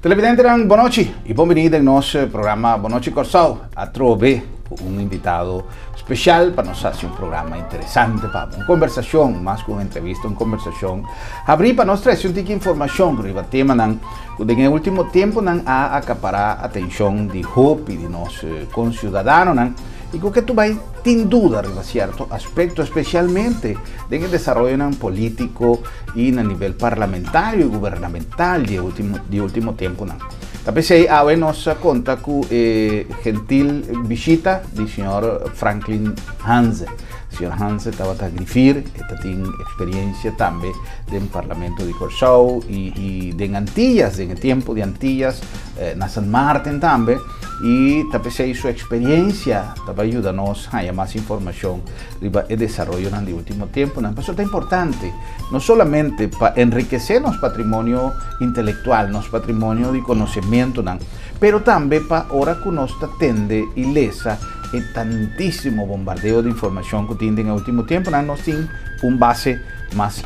Televidente, boa noite e bem-vindo ao nosso programa Boa Noite Corsau. A trove invitado especial para nós fazer programa interessante, para uma conversação, mais que uma entrevista, uma conversação. Abrir para nós trazer informação sobre o tema que no último tempo a acaparar a atenção de Hope e de nossos concidadãos. E que tu vai ter dúvida sobre certo aspecto, especialmente no desenvolvimento político e no nível parlamentar e governamental de último tempo. Talvez hoje nós conta com gentil visita do senhor Franklin Hanze. O senhor Hanze estava a grifir, tem experiência também no Parlamento de Corsau e de Antillas, no tempo de Antillas, na San Martín também. E talvez sua experiência também ajuda-nos a ter mais informação sobre o desenvolvimento do último tempo. Isso é importante, não somente para enriquecer nosso patrimônio intelectual, nosso patrimônio de conhecimento, mas também para a hora que nós tende e lesa e tantíssimo bombardeio de informação que tem no último tempo, nós temos base mais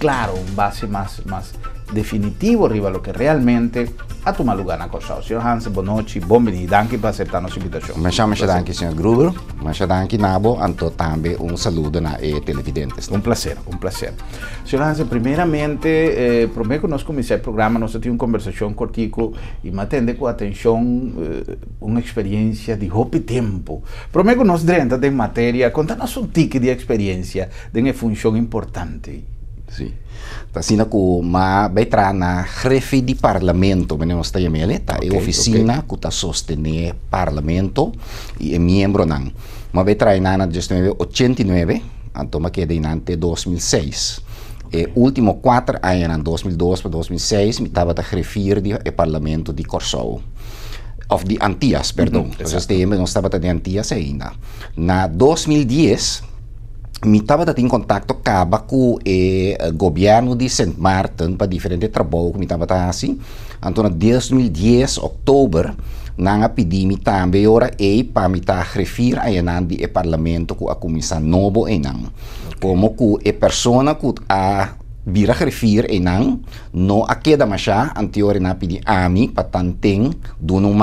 claro, base mais definitivo arriba a lo que realmente a tomar lugar na Corsau. Senhor Hanze, boa noite, bem-vindo, danke por aceitar nossa invitação. Me chamo danke, senhor Gruber, me chamo danke, Nabo, anto também saludo na televidentes. Prazer. Senhor Hanze, primeiramente, prometo que nós começamos o programa, nós temos uma conversação cortico e me atende com atenção uma experiência de roupa e tempo. Prometo que nós dentro de matéria, conta-nos um tique de experiência de uma função importante. Sim. Assim como vai entrar na chefe de parlamento, menemos está yamele, tá? É oficina que está sostener parlamento e é membro não. Mas vai entrar na 1989, então me quedei nante 2006. E último 4 anos, 2002 para 2006, me estava a chefe do parlamento de Corsau. Of de Antillas, perdão. Não estava de Antillas ainda. Na 2010, me estava em contato com o governo de Saint Martin para diferentes trabalhos que me estava assim. Então, em 2010, outubro, nang pedi-me também ora para me referir a o parlamento com a comissão novo como que a pessoa que a vira referir não a queda mais anterior na pedi a mim para tanto do não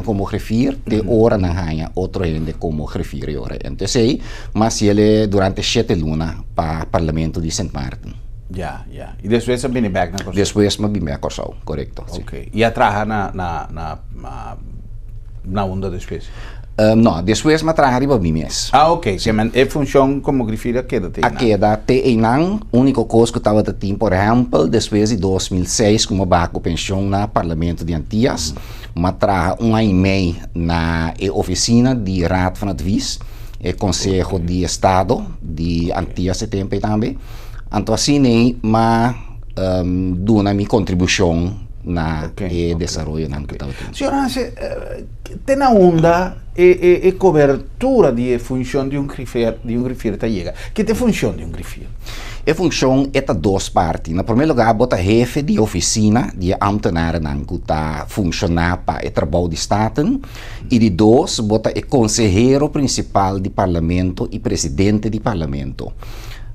como referir de hora na hanha outro ainda como referir ora então sei mas ele durante 7 lunas para parlamento de Saint Martin. Ya. E depois vem back na Corsau. Depois me vim a Corsau, correto. Ok. E atrás na onda depois. Não, depois me trabalhei para mim mesmo. Ok. É função como grifira queda tem. A queda tem única coisa que estava tendo, por exemplo, depois de 2006, como baco pensão na Parlamento de Antillas, me trabalhei 1 ano e meio na oficina de Raad van Advies, Conselho de Estado de Antillas também. Então assim, mas dou na minha contribuição na desenvolvimento que estava tendo. Senhor Hanze, tem na onda e cobertura de função de grifeiro tá chega. Que tem função de grifeiro? A função é de duas partes. Na primeiro lugar, bota chefe de oficina de ambtenaren que está funcionando para o trabalho de Estado. E de dois, bota o conselheiro principal do parlamento e presidente do parlamento.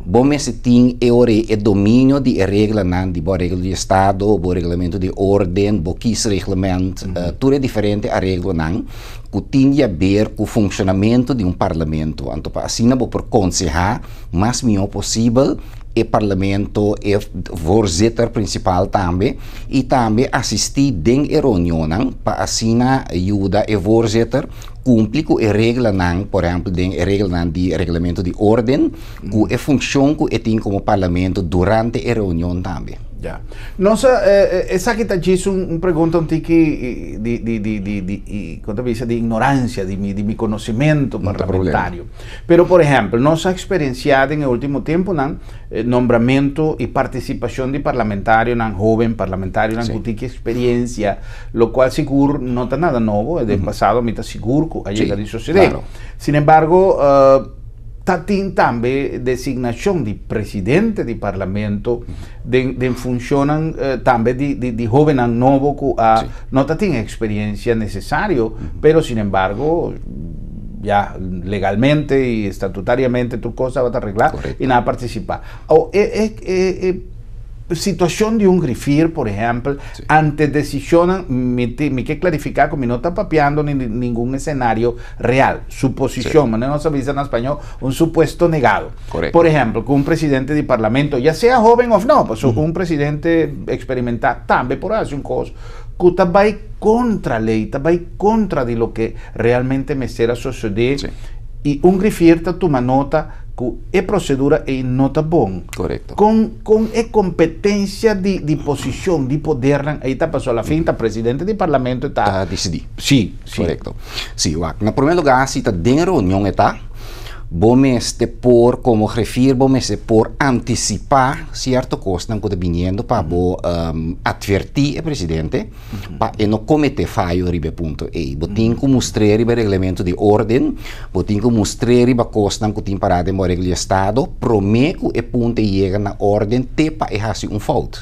Bom, se tem o domínio de regra de regra de Estado, o regulamento de ordem, o reglamento, tudo é diferente a regra que tem a ver com o funcionamento de parlamento. Então, assim, vou por aconselhar o mais melhor possível o parlamento é o voorzitter principal também e também assistir a reunião para assim ajudar o voorzitter cumprir com a regra, por exemplo, a regra de regulamento de ordem, com a função que tem como parlamento durante a reunião também. Ya. Nossa, essa que está diz pergunta tique de ignorância, de meu conhecimento parlamentário. Pero, por exemplo, nossa experiência no último tempo, nombramento e participação de parlamentário, jovem parlamentário, que tem experiência, lo qual seguro não está nada novo, é do passado, mas está seguro que a chega de suceder. Claro. Sin embargo, tem também designação de presidente do parlamento, de funcionam também de jovem novo que não tem experiência necessária, mas, sin embargo, já legalmente e estatutariamente tu coisa vai arreglar e nada participar. situación de un grifir, por ejemplo, antes decisionan, me que clarificar que no está papeando ningún escenario real, suposición, no se dice en español, un supuesto negado. Correcto. Por ejemplo, que un presidente de parlamento, ya sea joven o no, pues un presidente experimentado, también por hacer un cosa, que va contra ley, va contra de lo que realmente me será suceder, y un grifir te toma nota que procedura e nota bom. Correcto. Con competência de posição, de poder, aí está passou a fim, está presidente do parlamento, está... decidir. Sim, correcto. Sim, na primeiro lugar, se está dentro da reunião, está, bom este por, como refiro, bom este por antecipar certo coisa que está vindo para advertir o presidente para não cometer falho ribe ponto e botin que mostrar ribe regulamento de ordem, botin que mostrar ribe coisa que tem parado em regra de estado, prometo e ponto chega na ordem te para errar um falta.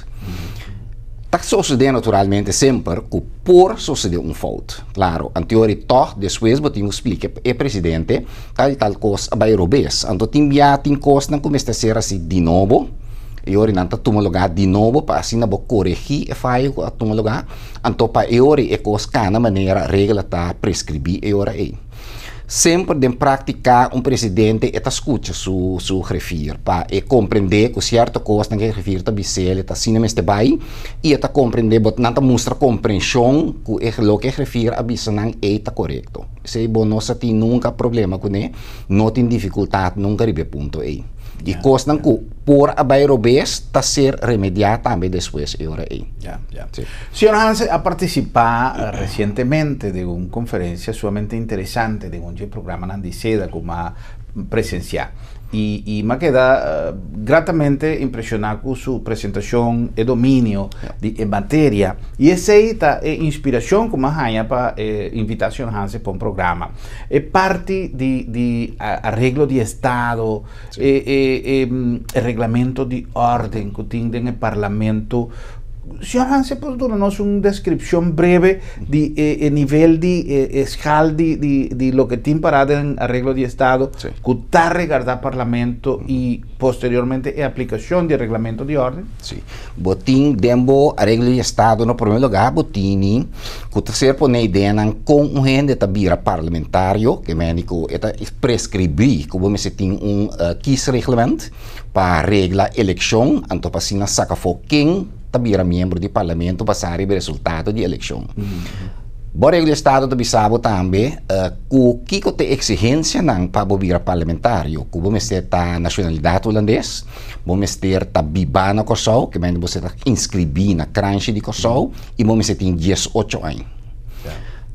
Está sucedendo naturalmente sempre que por suceder um fault. Claro, em teoria, toch, depois eu tenho que explicar ao presidente que tal coisa vai robes. Então, tem coisa que começa a ser assim de novo, e ora não toma lugar de novo para assim não corrigir o falho que toma lugar. Então, para ora é coisa que na maneira regra está prescrever e ora é. Sempre de praticar presidente está escuta su refir para compreender que certa coisa que refir está bisel está assim neste bai e está compreender bot não mostra compreensão que é lo que refir a bisanang está correto. Se bom não se tem nunca problema com ele, não tem dificuldade nunca ribe ponto aí. E coisa que por a bairobes está ser remediada também depois e ora aí. Señor Hans ha participado recientemente de una conferencia sumamente interesante de un programa Nandiceda como presencial y me queda gratamente impresionado con su presentación y dominio en materia y esa inspiración como haya para invitación Hans para un programa es parte de arreglo de estado el reglamento de orden que tiene en el parlamento. Señor Hans, ¿puede darnos una descripción breve de nivel de escala de lo que tiene parado en arreglo de Estado, que está regardado Parlamento y posteriormente la aplicación del reglamento de orden? Sí. Botín dembo arreglo de Estado, no primer lugar, botín, que se pone idea con un gente tabira parlamentario, que médico está prescribir, como me se tiene un kiesreglement para regla elección, anto pasina saca foquín, tabira membro do parlamento passar o resultado de eleição. Bora o estado do Bissau também que tem exigência não para o parlamentário, que vamos ter a nacionalidade holandesa, vamos ter a biba na Kosovo, que vamos ter inscrever na crunch de Kosovo e vamos ter 18 anos.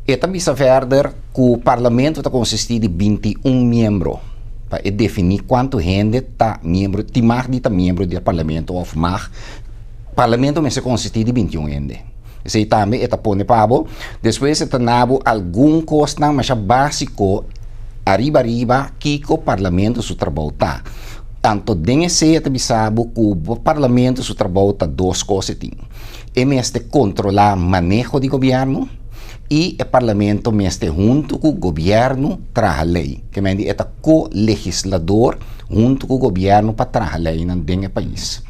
E também se verder que o parlamento está consistido de 21 membros para definir quanto gente está membro, de mais de membro do parlamento ou mais. Parlamento me se consiste de 21 gente. Se também está pone pabo, depois está nabo algum coisa mais básico arriba que o parlamento su trabalho tá. Tanto den se está bisabo que o parlamento su trabalho tá duas coisas tem. É controlar manejo de governo e o parlamento mestre junto com o governo traz a lei. Que me é co-legislador junto com o governo para trazer a lei no país.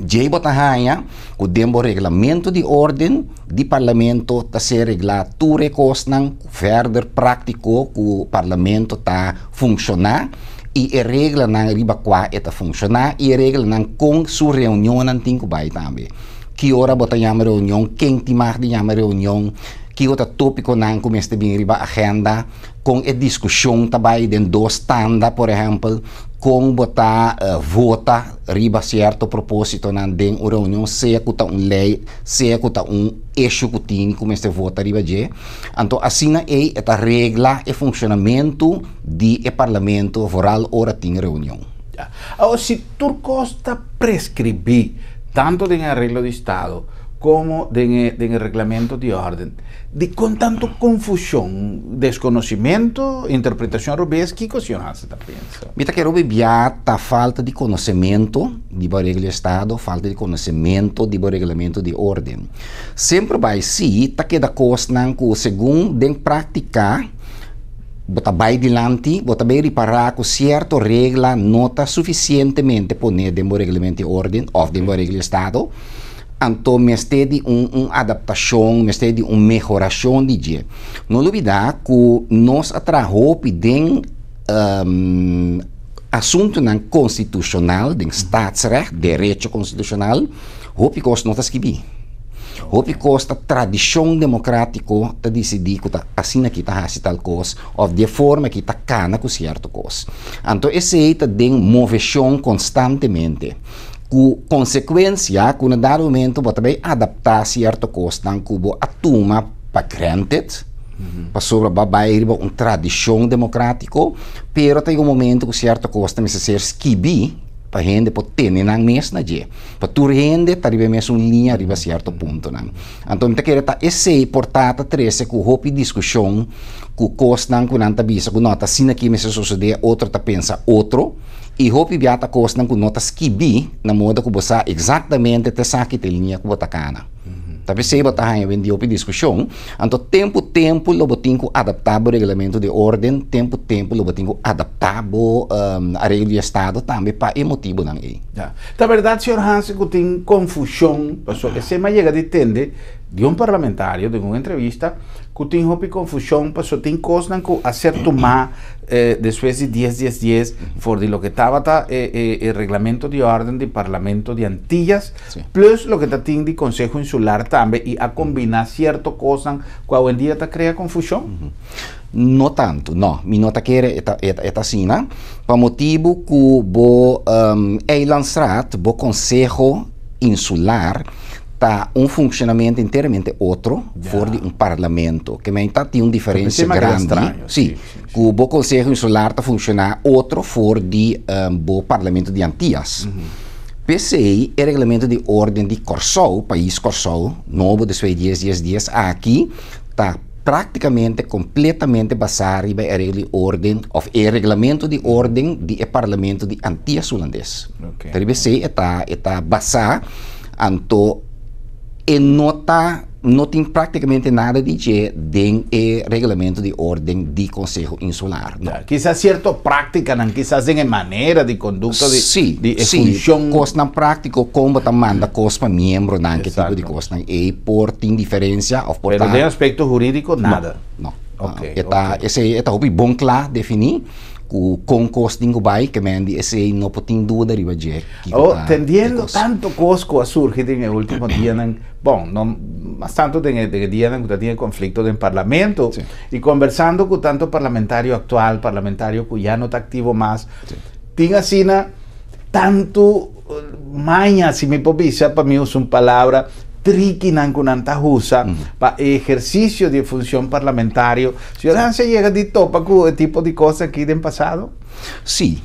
Jay Botahaya, o dembo regulamento de ordem de parlamento está ser regulatório cosnan verder prático que o parlamento está funcionar e a regra não riba qua está funcionar e a regra não com sua reunião não tem que vai também. Que hora bota chama reunião, quem te mais de chama reunião, que outro tópico não começa a vir riba agenda com a discussão também de dois tanda, por exemplo, com botar vota riba certo propósito na den uma reunião seja que tá lei seja que eixo que tem começa a votar riba de então assim é esta regra e funcionamento de parlamento foral hora tem reunião. Agora se Turco está prescribir tanto de arreglo de estado como en el reglamento de orden, con tanto confusión, desconocimiento, interpretación rubés, ¿qué cosa se piensa? Mira que está falta de conocimiento de regla de Estado, falta de conocimiento de reglamento de orden. Sempre vai sim, tá que da coisa que segundo den praticar bota vai dilante, bota vai reparar com certa regla nota suficientemente poner dentro do regulamento de ordem ou dentro do regulamento de Estado. Então, mestre de adaptação, mestre de melhoração de dia. Não olvidar que nós atrahou den assunto constitucional, den staatsrecht, direito constitucional, hopi costa notas que bi. Hopi costa tradição democrática de decidir que assim que está tal coisa, ou de forma que está cana com certo coisa. Então, esse é den moveção constantemente. Com consequência, que no dado momento, você vai adaptar certo coisa, que você atuma para granted, para sobre uma tradição democrática, pero tem um momento que certo coisa tem que ser skibi, para a gente pode ter na mesma dia. Para tu gente, tá arriba mesmo linha, arriba certo ponto. Então, eu quero que esse portata 13 com hopi discussão, com costa, com nanta bisa, com nota, assim aqui me sucede, outro tá pensa outro, e hopi biata costa com nota skibi, na moda que você exatamente te saque te linha que você cana. Tapi saya bertahan yang di diskussion, anto tempo lo botinho adaptar o regulamento de ordem, tempo lo botinho adaptar a regra de Estado também para emotivo não é. Na verdade, senhor Hans, que tem confusão, porque se me chega de entender de parlamentário, de uma entrevista, que tem confusão, porque tem coisas que acerto mais depois de 10, for de lo que estava o regulamento de ordem do Parlamento de Antillas, plus lo que está de Conselho Insular também, e a combinar certo coisas que hoje em dia cria confusão? Não tanto, não. Mi nota que é assim, para motivo que o Eilandsraad, o Conselho Insular, está funcionamento inteiramente outro, fora de parlamento, que tem uma diferença grande. Sim, o Conselho Insular está funcionando outro fora de Parlamento de Antillas. PCI é regulamento de ordem de Corsou, país Corsou, novo de 10 dias, aqui está praticamente completamente baseado em regulamento de ordem do Parlamento de Antillas holandês. Então, PCI está baseado e não tem praticamente nada de dizer dentro do regulamento de ordem do Conselho Insular. Quizás certa prática, quizás em maneira de conduta de função. Coisa na prática, como você manda coisa para membro, que tipo de coisa, e por tem diferença. Pero de aspecto jurídico, nada. Não. Esse é o bom claro definir. Com costing vai que mende esse não tem dúvida riba de tendendo tanto cosco a surgir no último dia bom não mas tanto de dia que tinha conflito no parlamento e conversando com tanto parlamentário atual parlamentário que já não está ativo mais tinha assim tanto manha se me pobisa para mim usar uma palavra tricky nankunanta usa para ejercicio de función parlamentario. ¿Señor se llega de topa con el tipo de cosas aquí del pasado? Sí.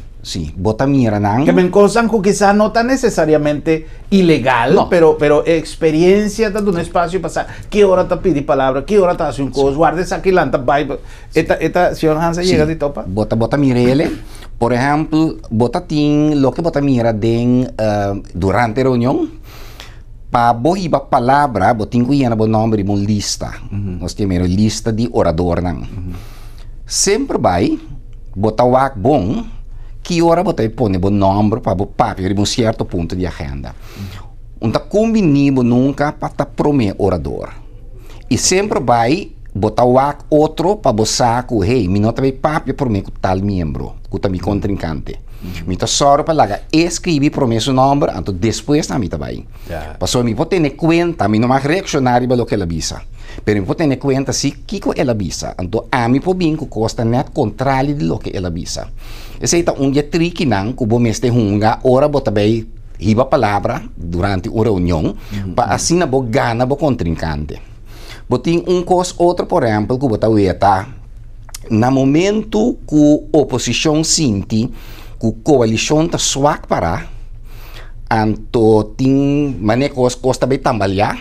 Bota mira nan. Que me cosas que quizás no tan necesariamente ilegal, no. pero experiencia de un espacio pasar. ¿Qué hora te pide palabra? ¿Qué hora te hace un cosa? Guardes aquí lanta Bible. Esta señor Hans llega de topa. Bota mira ele. Por ejemplo, bota tin lo que bota mira den durante reunión. Para botar a palavra, botar o nome de uma lista. Nós temos uma lista de orador. Sempre vai botar o bom, que hora botar põe o nome para o papel de um certo ponto de agenda. Não combinamos nunca para prometer orador. E sempre vai botar o outro para botar que, hey, me nota vai papel para mim com tal membro, com tal contrincante. Mita só para lá escrever promessa nome, então depois na mita vai. Passou me pode ter conta, me não mais reaccionar para o que ela visa. Pero me pode ter conta se que ela visa. Então a mim pode que costa net controle de lo que ela visa. Esse é um dia tricky não, que o mestre hunga, ora bota bem riba palavra durante uma reunião, para assim na bo gana bo contrincante. Botin coisa outro, por exemplo, que bota ueta na momento que a oposição sente que a coalição está swak para, então tem manecos costa bem trabalhar,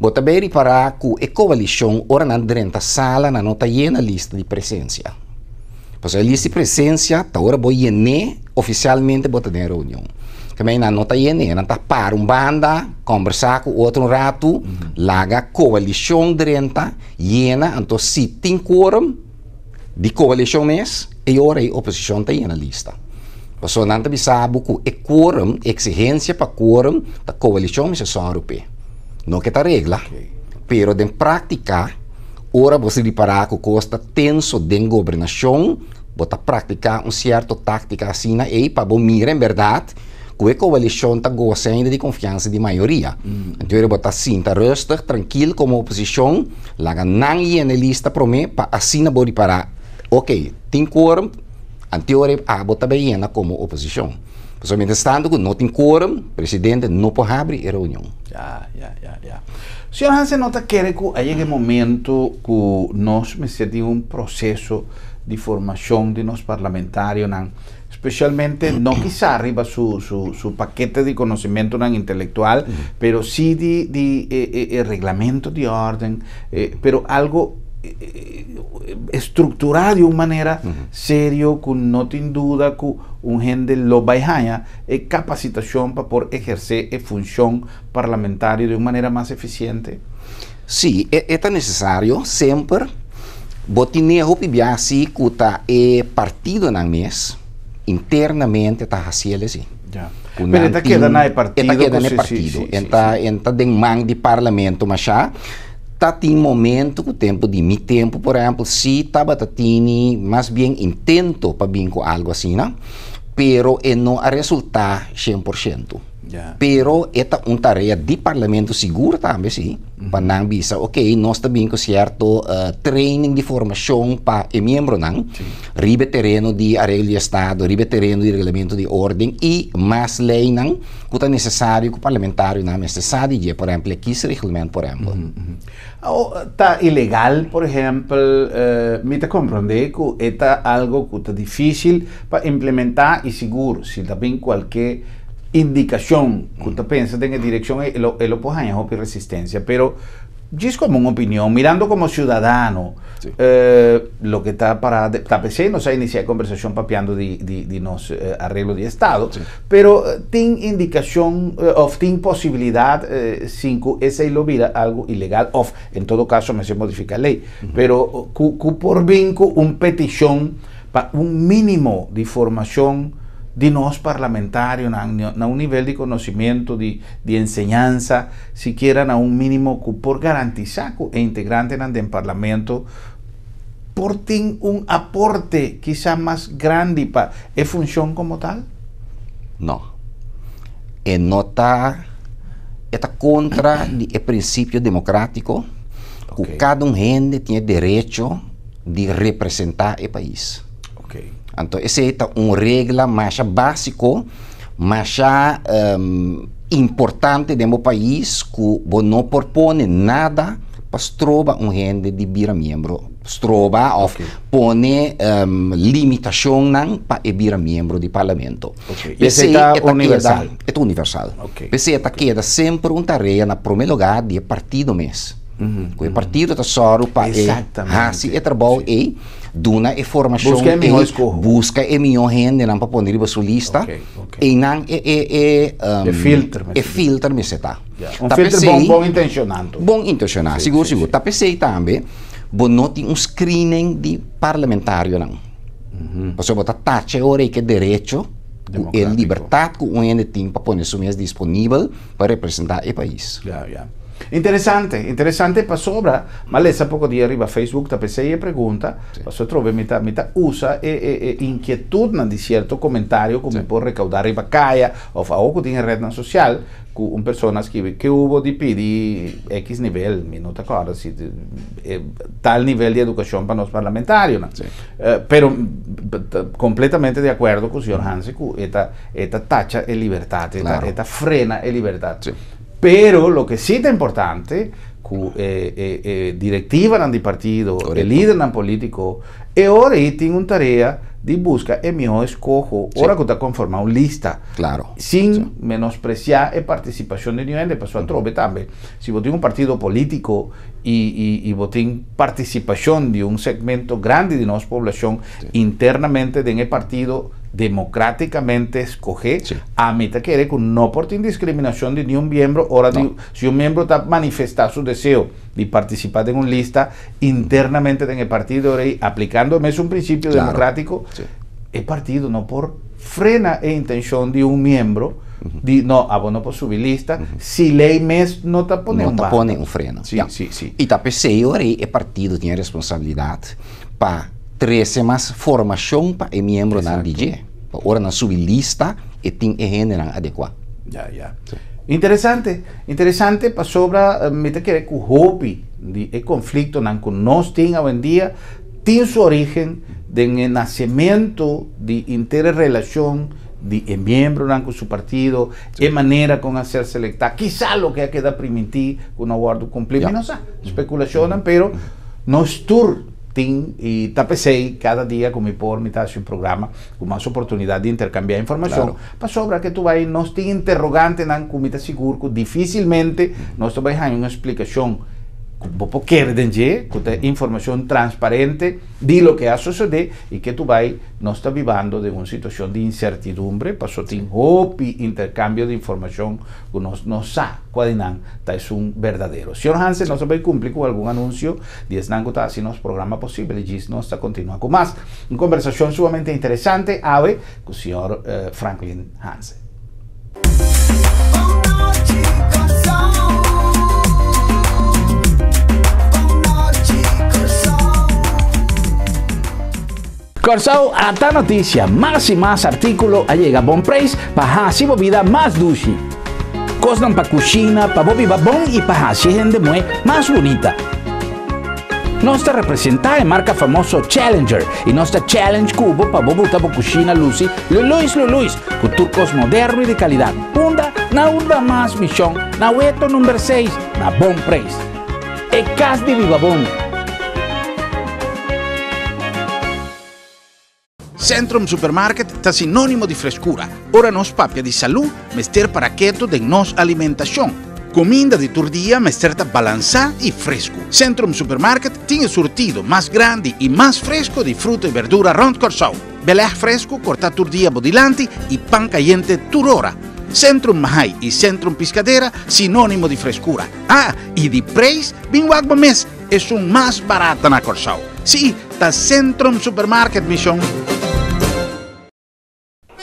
bota bem para que a coalição ora na dentro sala na nota llena lista de presença. Pois a lista de presença tá ora boi llene oficialmente bota na reunião. Também na nota llene, na tá para banda conversar com outro rato, laga coalição dentro llena, então se tem quórum de coalição mes, e agora a oposição está aí na lista. Passou não também sabe que é quórum, exigência para quórum da coalição mes só europeia. Não que tá regra, pero de prática, ora você reparar que custa tenso de governação, bota praticar certo tática assim aí para bom mirar em verdade que a coalição está gozando de confiança de maioria. Então ele bota assim, tá rustig, tranquilo como oposição, lá não ia na lista para mim, para assim não pode parar. Ok, tem quórum, a teoria bota bem como oposição. Pessoalmente estando que não tem quórum, presidente não pode abrir a reunião. Ya. Senhor Hansen, nota que hay un momento que nós temos um processo de formação de nós parlamentários, especialmente no quizá arriba su paquete de conocimiento intelectual, pero sí de reglamento de orden, pero algo estructurado de una manera serio, que no tiene duda que un gente lo vaya capacitación para poder ejercer función parlamentaria de una manera más eficiente. Sí, es necesario siempre. Botinejo pibiasi kuta partido na mes internamente está haciendo assim. Ya. Pero esta queda na partido. Esta queda na partido. Enta den mang de parlamento mas já tá tem momento que o tempo de mi tempo, por exemplo, se tava tini mais bem intento para vir com algo assim, né? Pero não a resultar 100%. Yeah. Pero esta uma tarefa de parlamento seguro também, sim. Para não bisa, ok, nós também com certo training de formação para o membro, não? Ribe terreno de arreglo de Estado, ribe terreno de regulamento de ordem e mais lei, não? Que é necessário que o parlamentário não necessário de, por exemplo, aqui esse regulamento, por exemplo. Está ilegal, por exemplo, me te compreender que é algo que está difícil para implementar e seguro, se também qualquer indicación que usted piensa en la dirección lo puede hacer resistencia, pero es como una opinión, mirando como ciudadano, sí. Lo que está para no se iniciar conversación papeando de nos arreglo de Estado, sí. Pero tiene indicación o tiene posibilidad sin que ese lo vira algo ilegal, o en todo caso me se modifica la ley, pero que por vinco un petición para un mínimo de formación de nós parlamentarios, a un nivel de conocimiento, de enseñanza, siquiera a un mínimo por garantizar que el integrante del parlamento por un aporte quizá más grande para la función como tal? No. No está contra el principio democrático, okay. Que cada gente tiene derecho de representar el país. Okay. Então, essa é uma regra mais básica, mais importante do meu país, que não propõe nada para trovar um gente de vir membro. Trovar ou põe limitação para vir membro do parlamento. Essa é universal. É universal. Essa queda sempre uma tarefa, na primeiro lugar, do partido mesmo. O partido está só para o trabalho e duna e formação busca e melhor gente não para pôr na sua lista e não filtro me está filtro bom intencionado seguro tá pensei também bom não tem screening de parlamentário não você botar taxa hora que direito e liberdade que o gente tem para pôr suas disponível para representar o país. Interessante para sobra, ma lei sa poco di arriva a Facebook, ta pensei e pregunta, passo trove mita usa e inquietud di certo commentario come può recaudare baccaia o fa o in rete social, che una persona scrive che hubo di X nivel, mi non ricordo, tal nivel di educazione per nos parlamentari, però completamente di accordo con il signor Hansen, che esta taccia e libertà, esta frena e libertà. Pero lo que sí está importante, que directiva del partido, el líder del político, y ahora tiene una tarea de buscar el mejor escojo, ahora que está conformado una lista, sin menospreciar la participación de nivel de persona trove también. Si vos tienes un partido político y vos tienes participación de un segmento grande de nuestra población internamente en el partido, democráticamente escoger, a mí te quiere que no por discriminación de ni un miembro, ahora si un miembro está manifestando su deseo de participar en una lista internamente en el partido, aplicando un principio democrático, el partido no por frena la intención de un miembro, de no, no por subir lista, si ley mes no te pone un freno. Sí. Y también ahora el partido tiene responsabilidad para 13 más formación para el miembro del DJ. Ahora na subir lista e tem generan adequado. Ya. Sí. Interessante para sobra me te querer que o hobby de conflito nan que nós tem hoje em dia tem sua origem no nascimento de interrelação de membro com seu partido, e maneira como a ser selectar, quizá lo que queda permitir que não guardo cumprir, não sei, especulacionam, pero nós e tapecei cada dia com por mitad de um programa com mais oportunidade de intercambiar informação para sobra que tu vai nós tem interrogante nan comita seguro que dificilmente nós vai ter uma explicação como quer dizer com informação transparente de lo que ha sucedido e que tu vai nós está vivendo de uma situação de incertidumbre passou tem hope intercâmbio de informação que nós não sabe qual é verdadeiro. Sr. Hansen, nós vai cumprir com algum anúncio de esnango tá assim nosso programa possível e nós está continuando com mais uma conversação sumamente interessante ave com o Sr. Franklin Hansen. Corsao, hasta noticia, más y más artículos llega Bon Preis para hacer vida más dulce. Cosnan para cocina, para viva bon y para hacer gente más bonita. Nuestra representante marca famoso Challenger y nuestra Challenge Cubo para botar para cocina Lucy, Luis, con turcos modernos y de calidad. Una más misión, na hueto número 6, na Bon Preis. E cas de viva bon. Centrum Supermarket está sinónimo de frescura. Ora nos papia de salud, mester para keto de nos alimentación. Comida de turdia, mester ta balançada y fresco. Centrum Supermarket tiene surtido más grande y más fresco de fruta y verdura rond Corsao. Belé fresco, corta turdia bodilanti y pan caliente turora. Centrum Mahai y Centrum Piscadera, sinónimo de frescura. Y de preço, binwagba mes, es un más barata na Corsao. Sí, ta Centrum Supermarket, mission.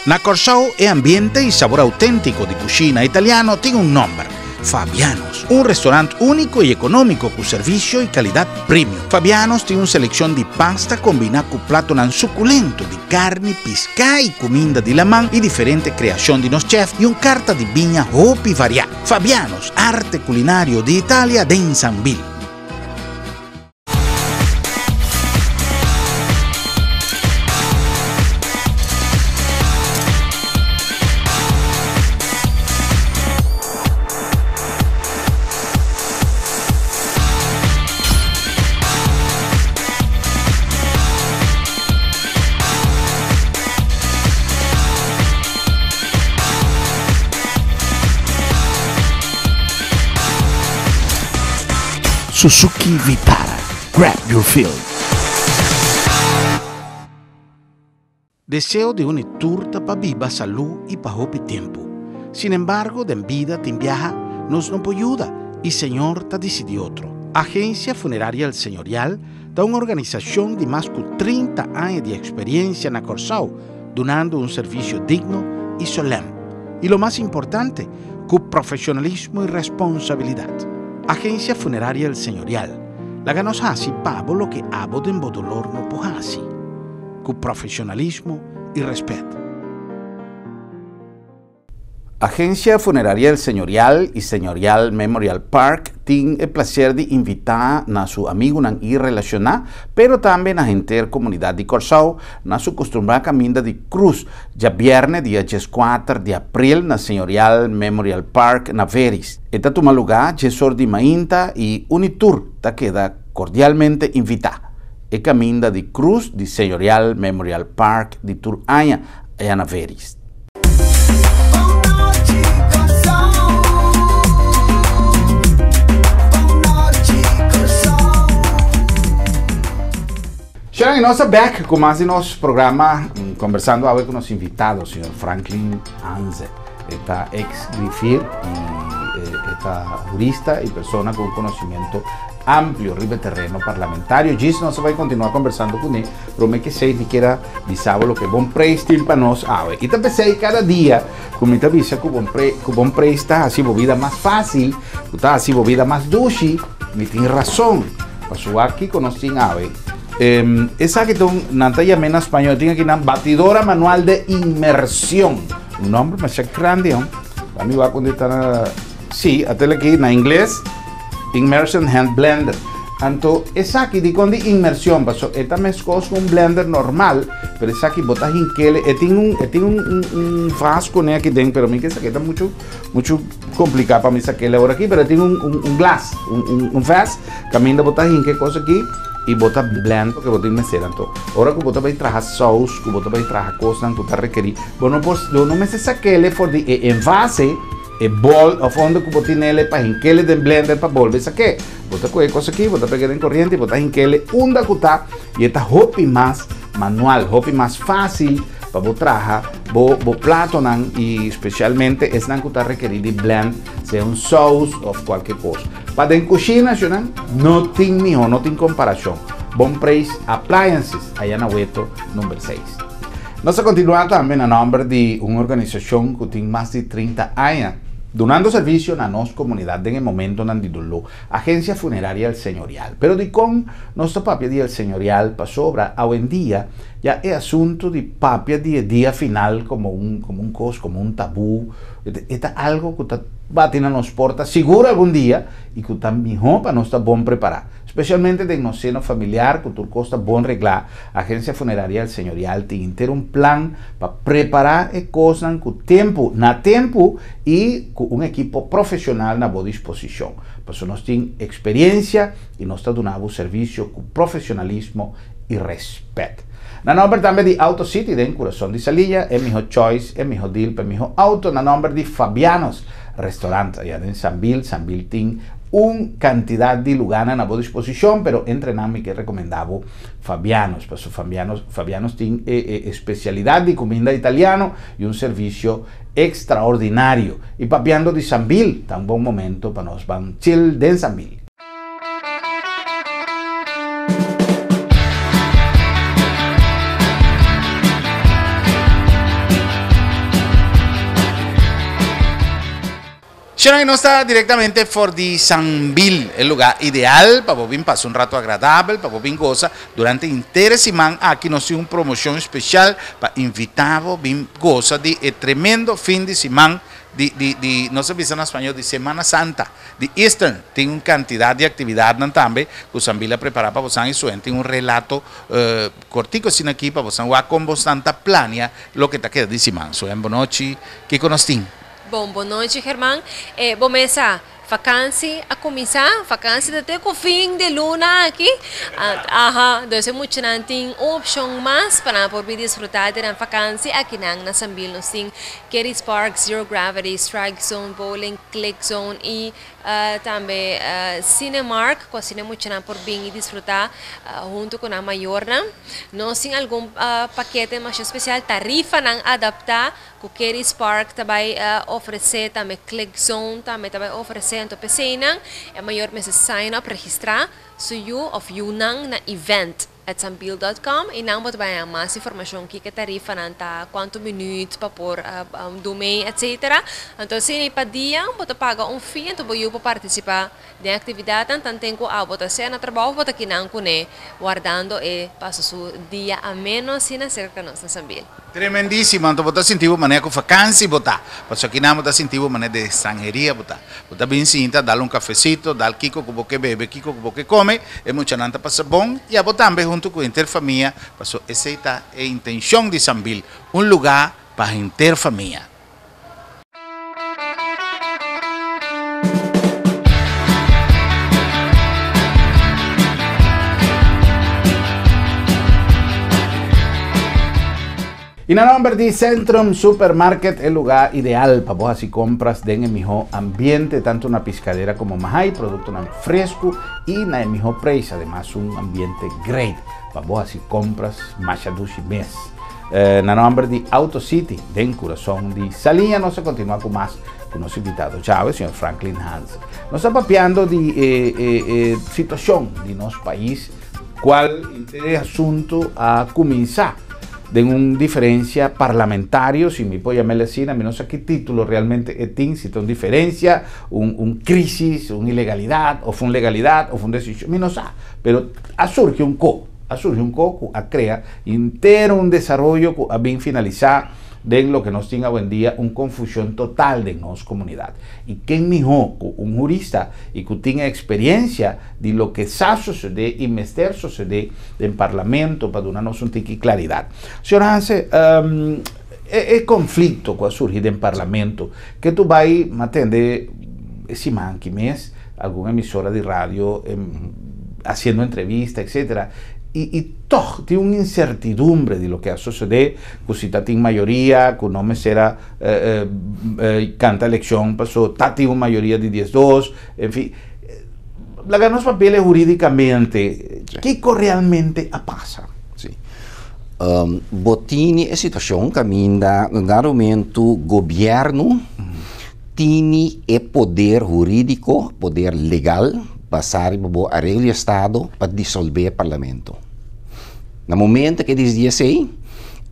Na Corsao è ambiente e sabor autentico di cucina italiano tiene un nombre, Fabianos, un restaurante único y económico con servicio y calidad premium. Fabianos tiene una selección de pasta combinada con plato nan suculento de carne, pesca y comida de la mano y diferente creación de los chefs y un carta de viña hopi variada. Fabianos, arte culinario de Italia de Insanville. Suzuki Vitara, grab your fill. Deseo de una turta para viva salud y para hopi tiempo. Sin embargo, de vida te viaja, nos no ayuda y Señor te decide otro. Agencia Funeraria El Señorial da una organización de más de 30 años de experiencia en Corsao, donando un servicio digno y solemne. Y lo más importante, con profesionalismo y responsabilidad. Agencia Funeraria El Señorial. La ganos hasi pavo lo que abo de dolor no pohasi. Con profesionalismo y respeto. Agencia Funeraria El Señorial y Señorial Memorial Park tiene el placer de invitar a su amigo y relacionar, pero también a gente de la comunidad de Corsao, a su costumbrada caminda de cruz, ya viernes, día 4 de abril, na Señorial Memorial Park, na Veris. Esta toma lugar, Jesor de Mainta y Unitur, ta queda cordialmente invitada. E caminda de cruz de Señorial Memorial Park de Tur Aña, allá na Veris. Sr. Será que nós back com mais de nosso programa conversando hoje com os invitados, senhor Franklin Anze, esta ex-grifir e esta jurista e pessoa com conhecimento amplio ribe terreno parlamentario. Gis nós vai continuar conversando com ele, mas que sei que era bisavo o que bom prestil para nós hoje. E também sei cada dia, como te avisa que o bom prestil assim a vida mais fácil, está assim a vida mais doce, me tem razão. Passou aqui com nós hoje. Esa que nanta llama en español tiene que batidora manual de inmersión, un nombre más grande, a mí va a contestar sí, hasta aquí en inglés immersion hand blender. Anto esa aquí di con inmersión, paso esta mezcos con un blender normal, pero esa aquí botas hinquele, tiene un frasco ne aquí dentro, pero a mí que esa que está mucho complicado para mí saquele ahora aquí, pero tiene un glass, un vas, camina botas hinque cosa aquí. E bota blend porque bota mesera então ora que bota vai trazer sauce que bota vai trazer coisa que tá requerir não me se saquele for de envase e bol of onde que bota nele para hinquele de blender para volver saque bota com coisa aqui bota pegar em corrente bota hinquele onda que tá e esta hobby mais manual hobby mais fácil para botar bo prato nan e especialmente es nan que tá requerir de blend seja sauce ou qualquer coisa. Para en cocina, no tiene comparación. Bom Preço Appliances, allá en Hueto, número 6. Nós continuamos também a nombre de uma organização que tem mais de 30 años, donando servicio a nossa comunidade en el momento donde dolor, Agencia Funeraria El Señorial. Pero de con nuestro papia del Señorial para sobra, hoy en día, ya es asunto de papia de día final como un tabú. Está algo que va a tener nos porta seguro algún día y que también para no estar bom preparado. Especialmente de no seno familiar, que tu costa bom reglar, Agencia Funeraria El Señorial tiene ter un plan para preparar cosas con tiempo, y con un equipo profesional a boa disposición. Por eso nos tiene experiencia y nos está dando servicio con profesionalismo y respeto. Na nombre também de Auto City, de Coração de Salilla, é meu choice, é meu deal, é meu auto. Na nombre de Fabianos Restaurante, allá en Sanville tem cantidad de lugares a boa disposição, pero entre nami que recomendavo Fabianos. Pues Fabianos tiene especialidad de comida italiana y un servicio extraordinario. Y papiando de Sanville, tan buen momento para nos van chill de Sanville. Shana no está directamente for de Sanville, el lugar ideal para vos pasar un rato agradable, para vos goza durante inteira semana. Aquí nos tiene una promoción especial para invitar vos goza de tremendo fin de semana no se dice en español, de Semana Santa, de Eastern. Tiene una cantidad de actividad también que Sanville prepara para vos y suente un relato cortico sin aquí para vos con vos tanta plania lo que te queda de semana. Soy en Bonochi, ¿qué conocen? Boa noite, Germán. Bom essa vacância a começar, vacância até com fim de luna aqui. Então, muito não tem opção mais para poder desfrutar da vacância aqui na Sanville. Nós temos Kerry's Park, Zero Gravity, Strike Zone, Bowling, Click Zone e também Cinemark, que assim muito não por vir desfrutar junto com a maior. Nós temos algum paquete mais especial, tarifa não adaptar, que Kerry's Park também oferecer, também Click Zone também oferecer. Então, pessoas é maior mas sign up, registrar suyo of yunang na event at sanville.com e não pode ganhar mais informação que tarifa nanta quanto minutos para por domain etc. Então se para dia pode pagar fee então você pode participar da atividade tanto tempo pode ser na trabalho pode aqui não cone guardando e passa seu dia a menos sin cerca nossa Sanville. Tremendíssimo, então você sentiu maneira com vacância botar, porque aqui não você sentiu maneira de estrangeria botar. Você bem sinta, dar cafecito, dar kiko que você bebe, kiko que você come, é muito nanta passa bom e a botar também junto com a interfamília, porque essa é a intenção de Sanville, um lugar para a interfamília. Y en el nombre de Centrum Supermarket, el lugar ideal para vos así compras de en el mejor ambiente, tanto una pescadera como más hay, producto fresco y en el mejor precio, además un ambiente great para vos así compras más y mes. En el nombre de Auto City, de en corazón de Salina, no se continúa con más con nuestro invitado Chávez, señor Franklin Hans. Nos está papeando de situación de nuestro país, cuál este asunto a comenzar de una diferencia parlamentaria, si me puedo llamar así, a mí no sé qué título realmente es, si es una diferencia, un crisis, una ilegalidad, o fue una legalidad, o fue una decisión, no sé, pero surge un coco, crea entero un desarrollo a bien finalizar de lo que nos tenga hoy en día una confusión total de nuestra comunidad. Y quién mejor, un jurista y que tenga experiencia de lo que sa sucede y mester sucede en Parlamento para darnos un tique claridad. Señor Hanse, el conflicto que surge en Parlamento, que tú vas a atender ese manque mes, alguna emisora de radio, haciendo entrevistas, etcétera. Y todo tiene una incertidumbre de lo que va a suceder, que si está en mayoría, que no me será canta elección, pasó, está en mayoría de 10-2, en fin. La ganamos papeles jurídicamente, sí. ¿Qué realmente pasa? Sí. Botini a situação caminha no momento governo tem o poder jurídico, poder legal, passar a regra do Estado para dissolver o Parlamento. No momento que dizia assim,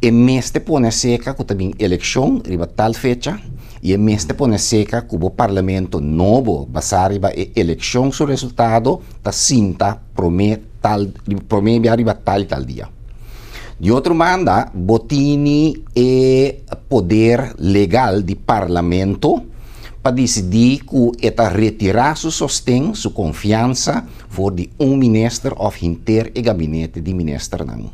e mestre põe seca que também eleição, riba tal fecha, e mestre põe seca que o Parlamento novo, passar a eleição, seu resultado, tá cinta, promete riba tal dia. De outro manda, botini e poder legal de Parlamento para decidir que está retirar seu sostém, sua confiança, for de ministro of inter e gabinete de ministro não.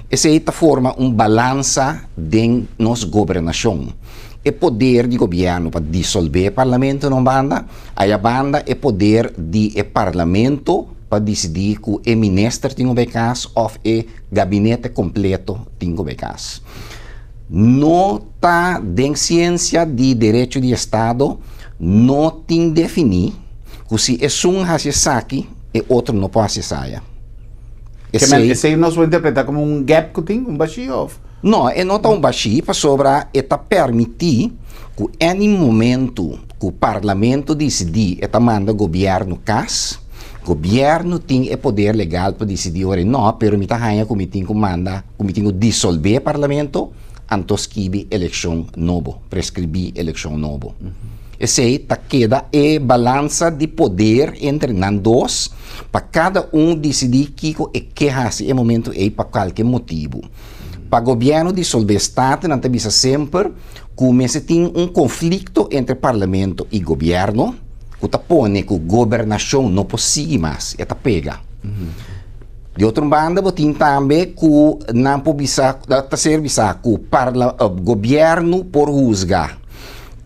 Essa é a forma balança de nossa governação. O poder de governo para dissolver o parlamento não banda, a banda é poder de parlamento para decidir que o ministro tem o becas ou o gabinete completo tem o becas. Não está em ciência de direito de Estado, não tem definir que se é um hace e outro não pode sair. Esse aí nós vamos interpretar como um gap que tem, um vazio? Não, é não um vazio para sobrar, é permitir que em momento que o parlamento decidir, é manda o governo cas, o governo tem o poder legal para decidir, ora não, permita a comitim que manda, comitim dissolver o parlamento, antes que eleição novo, prescrever eleição novo. Esse aí queda balança de poder entre nós dois, para cada decidir que faz em momento para qualquer motivo. Para o governo dissolver o Estado, não tem sempre que se tem conflito entre parlamento e governo, que põe que a governação não possui mais, é pega. De outra banda, tem também que não pode ser que o governo por juzgar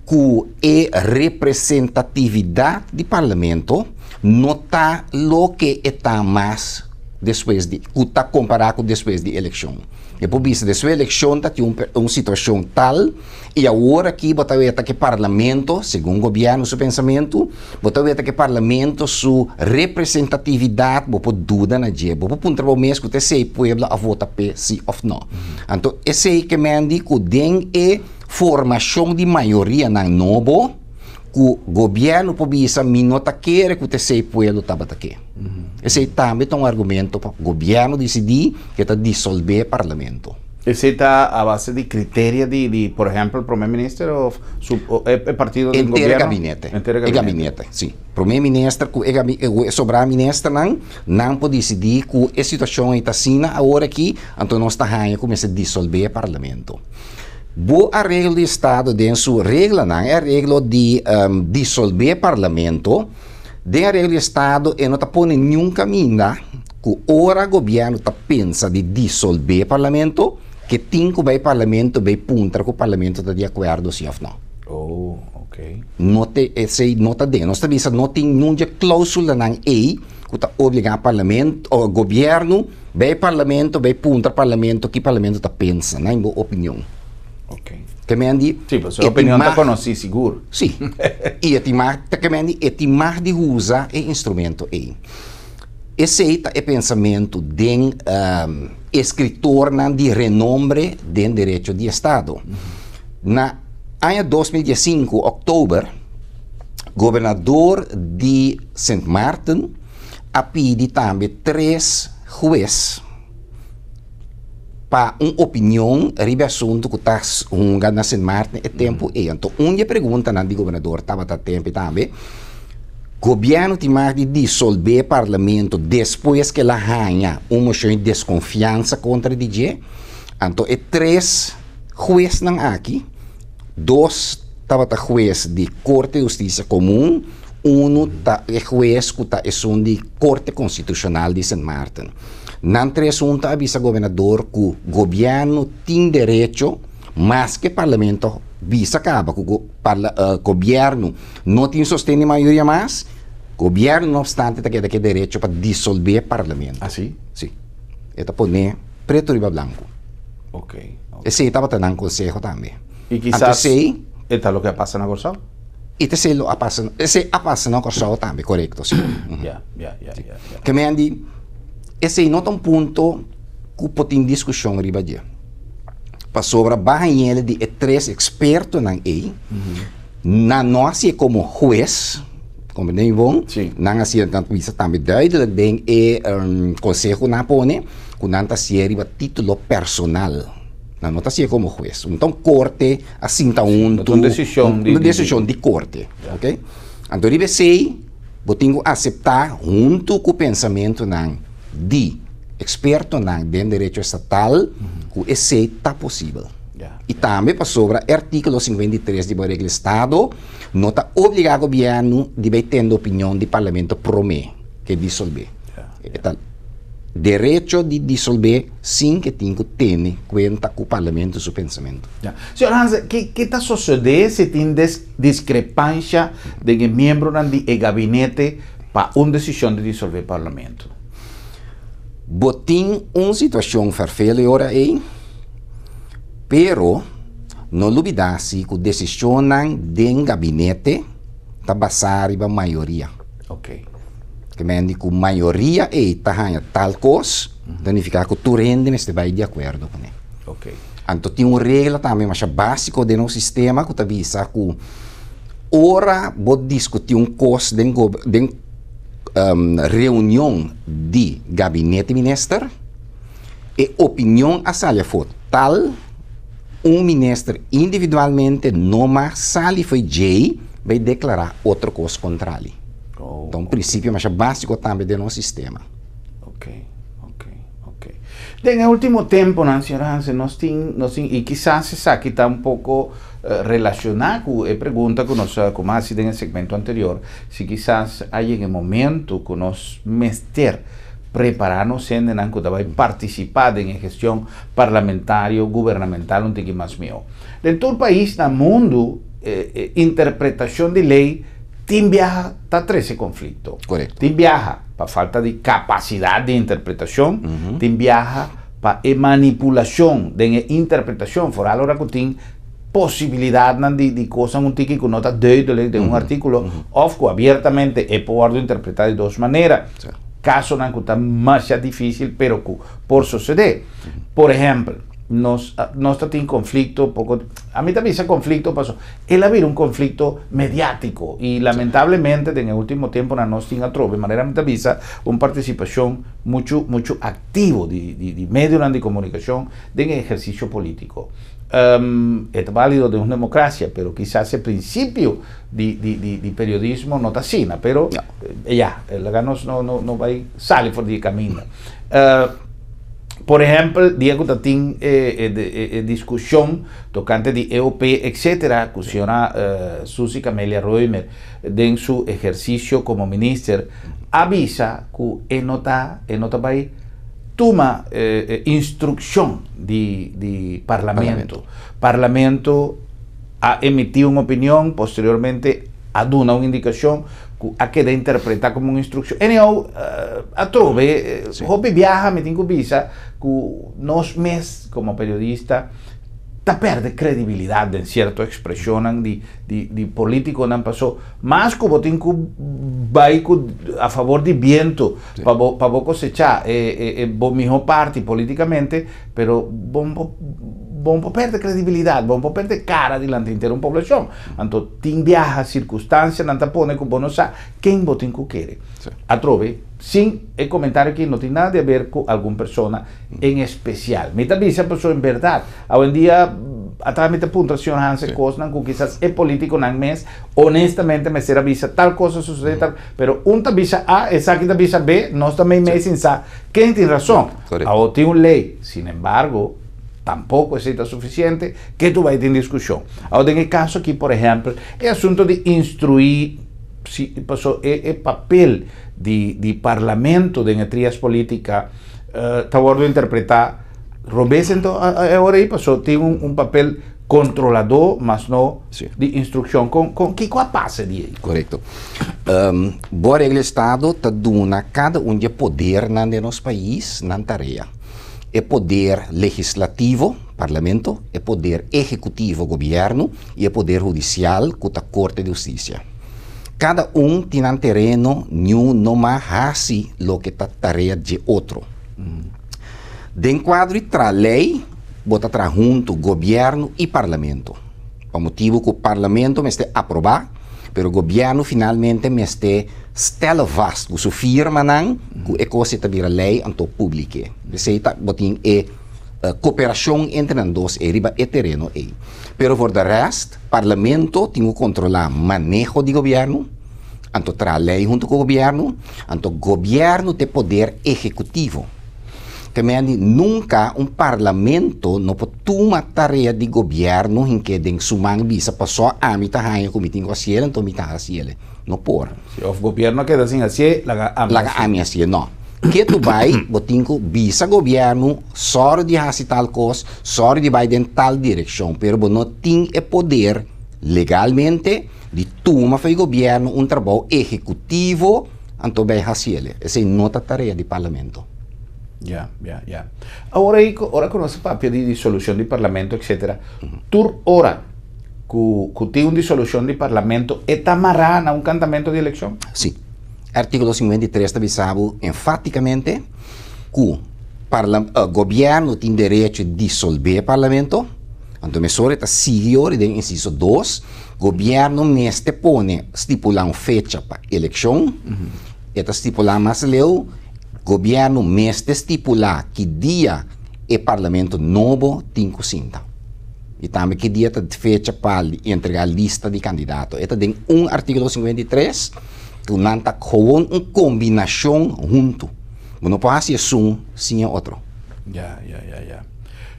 que a representatividade do parlamento não está o que está mais depois de, que está comparado com depois de eleição. E por isso, depois da eleição, tem uma situação tal, e agora que você vê que o parlamento, segundo o governo, seu pensamento, você vê que o parlamento, sua representatividade, você pode dúvida na dia, você pode trabalhar mesmo que você pueblo a votar sim ou não. Então, esse é que me diz que tem formação de maioria na novo, que o governo pode dizer que não quer que você pueblo estava aqui. Esse também é um argumento para o governo decidir que está dissolver o parlamento. Esse está a base de critérios de, por exemplo, o primeiro-ministro ou o partido do governo? Gabinete. Gabinete, sim. O primeiro-ministro, sobre a ministra, não pode decidir que a situação está assim, agora aqui, então nós estamos começando a dissolver o parlamento. A regra do Estado, dentro da sua regra, é a regra de dissolver o parlamento. Dentro da regra do Estado, não está pondo nenhum caminho que ora o governo está pensando de dissolver o parlamento, que tem que o parlamento vai puntar que o parlamento está de acordo, sim ou não. Oh, Ok. Note esse nota de nós também não tem nenhuma cláusula na lei que está obrigando o parlamento ou governo vai punta parlamento que parlamento está pensa na minha opinião. Ok. Que me andi Sim, mas a opinião está conhecida seguro. Sim. E é mais de usar o instrumento aí. Esse é o pensamento de escritor de renombre do direito de Estado. Na ano 2015, outubro, governador de Sint Maarten a pedido também 3 juízes para uma opinião sobre assunto que está na Sint Maarten é tempo e então uma pergunta na governador estava a tempo também governo tem mais de dissolver o parlamento depois que ela ganha uma moção de desconfiança contra o DJ. Então, é 3 juízes aqui, 2 estava juiz de Corte de Justiça Comum, é juiz que está de Corte Constitucional de Sint Maarten. Não assunto avisa o governador que o governo tem direito, mas que o parlamento visa acaba, que o governo não tem sustento maioria mais, o governo, não obstante, tem direito para dissolver o parlamento. Ah, sim? Sim. Eta pone preto riba blanco. Ok. Esse estava tendo consejo também. E quizás, esto es lo que pasa en Corsao. E esse passa na Corsao também, correto, sim. Ya. Que me andi, esse não é um ponto que pode ter discussão riba dia. Para sobre a de 3 expertos na lei, na nossa como juiz, como nem bom, não assim tanto isso também duidelijk bem consejo na pone, que não está sendo título personal. Não está sendo como juiz. Então corte assim está uma decisão de corte, ok? Então deve ser, eu tenho que aceitar junto com o pensamento de experto de direito estatal, que esse está possível. E também para sobre o artigo 53 do Regra do Estado, não está obrigado o governo de ter opinião do parlamento promê, que dissolver. Então, direito de dissolver sem que tenha que ter conta com o parlamento seu pensamento. Senhor Hans, o que está sucedendo se tem discrepância de membros do gabinete para uma decisão de dissolver o parlamento? Botem uma situação farfela agora aí, pero não olvidar-se que a decisão do gabinete está baseada na maioria. Ok. Que me diz que a maioria está tal coisa, significa que tu rende, mas vai de acordo com ele. Ok. Então tem uma regra também mais básica do nosso sistema que avisa que ora vou discutir coisa de reunião de gabinete ministro e opinião a sala for tal ministro individualmente não mais sala foi J vai declarar outra coisa contrária. Então, princípio mais básico também do nosso sistema. Ok. En el último tiempo, señora Hansen, y quizás esa que está un poco relacionada con la pregunta que nos como así en el segmento anterior, si quizás hay en el momento que nos meter prepararnos en que participar en la gestión parlamentaria, gubernamental, un tiqui más mío. En todo el país, en el mundo, interpretación de ley, Tim viaja está 13 conflictos. Correcto. Tim viaja para falta de capacidad de interpretación, Tim viaja para manipulación de interpretación. Por ahora que tiene posibilidad de cosas un tiki que no está de un artículo, o abiertamente puedo interpretar de dos maneras. Sí. Caso que está más difícil, pero que por suceder. Por ejemplo, nos tiene conflicto, a mí también ese conflicto pasó. Él había un conflicto mediático y lamentablemente en el último tiempo nos tiene a trove, de manera visa una participación mucho activo de medios de comunicación en el ejercicio político. Es válido de una democracia, pero quizás el principio de periodismo no está así, pero ya, el ganos no va a salir por el camino. Por ejemplo, Diego Tatín discusión tocante de EOP, etcétera, cuestiona Susi Camelia Roemer en su ejercicio como ministra, avisa que no está toma instrucción de Parlamento. Parlamento a emitir una opinión, posteriormente a dar una indicación, a queda interpretar como una instrucción. Anyhow, a trove, hopi viaja, me tengo visa, que nos mes como periodista, ta perde credibilidad en cierta expresión de político não pasó más como tengo vai a favor de viento para cosechar mejor parte políticamente, pero vamos perder credibilidad, vamos perder cara delante de una población. Entonces, tem viaja circunstancia, não pone que vos no sabe quem vos tengo quiere. A trove, sin el comentario que no tiene nada de ver con alguna persona en especial. Me también se pasó en verdad. Hoy en día, a través de puntuación, Hanse Cosnan, que quizás es político, no mes, honestamente me será visa tal cosa sucede, tal, pero un visa A, esa que visa B, no también me sin sa. ¿Quién tiene razón? Ahora tiene una ley, sin embargo, tampoco es suficiente que tú vayas en discusión. Ahora, en el caso aquí, por ejemplo, el asunto de instruir, si pasó el papel de parlamento de trías política, favor de interpretar, Robes entonces ahora ahí pasó, tiene un papel controlador, mas no de instrucción. ¿Con qué pasa de ahí? Correcto. Boa regra Estado está dando cada de poder de nuestro país, na tarea. É poder legislativo, parlamento, é poder executivo, governo, e é poder judicial, que é a Corte de Justiça. Cada tem um terreno, não mais lo que é a tarefa de outro. Dentro quadro tra lei, bota tra junto governo e parlamento. Por motivo que o parlamento me este aprovar, pero o governo finalmente me este stellen vast, que su firma nan, que é coisa que vira lei anto publique. Receita botin cooperação entre os dois riba e terreno aí. Pero por de resto, parlamento tem que controlar manejo de governo, anto tra lei junto com o governo tem poder executivo. Também nunca parlamento não pode tomar tarefa de governo em que den sumang bisa passou a mim tá rainha como tem que fazer, então me tá fazendo. Não por. Se o governo queda assim assim, laga a mim assim, não. Que tu vai, botinco bisa governo, só de fazer tal coisa, só de vai em tal direção, pero não tem o poder legalmente de tomar para o governo um trabalho executivo, então vai fazer. Essa é nota tarefa de parlamento. Ya. Ahora con ese papel de disolución de parlamento, etc. Tú ahora, que tiene una disolución de parlamento, ¿está amarrada a un cantamento de elección? Sí. Artículo 53 está avisado enfaticamente que el gobierno tiene derecho de disolver el parlamento. Entonces, eso está seguido de inciso 2. Gobierno me pone estipular una fecha para elección. Está estipular más leo. Governo mestre estipular que dia o parlamento novo tem que sentar. E também que dia está fecha para entregar a lista de candidatos. Este tem artigo 53 que não está com uma combinação junto. Não pode ser um sem outro. Ya.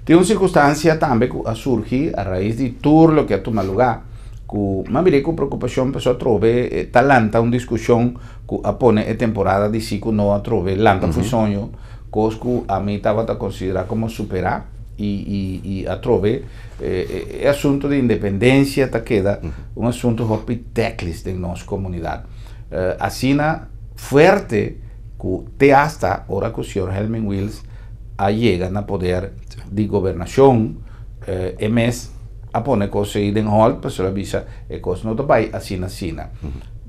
Tem uma circunstância também que surge a raiz de tudo o que toma lugar. Ma mirei con preoccupazione per trove talanta una discussione che appone e temporada di sì che no trove lanta fu sogno coscu a me stava da considerare come superar e a trove è assunto di indipendenza ta queda un assunto hobby teclis de nostra comunidad asina fuerte que te hasta ora que el señor Helmut Wills llegan a poder de gobernación mes a poner cosas ahí en hall, pues se lo avisa cosas no te vaya así.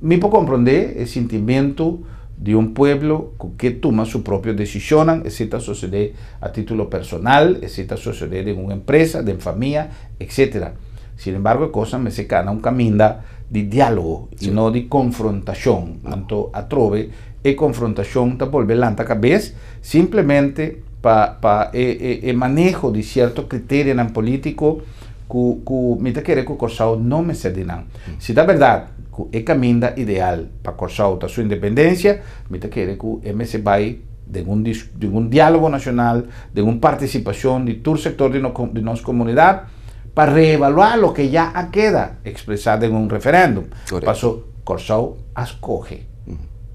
Me puedo comprender el sentimiento de un pueblo que toma su propia decisión, exista suceder a título personal, exista suceder en una empresa, en familia, etc. Sin embargo, cosas me se cana un camino de diálogo y no de confrontación. Tanto a trove e confrontación te vuelve lanta cabeza simplemente para el manejo de ciertos criterios en político que me quiere que Corsao no me cederán. Si da verdad que el camino ideal para Corsao su independencia, me quiere que me se vaya de un diálogo nacional, de una participación de todo el sector de nuestra comunidad, para reevaluar lo que ya queda expresado en un referéndum. Paso Corsao escoge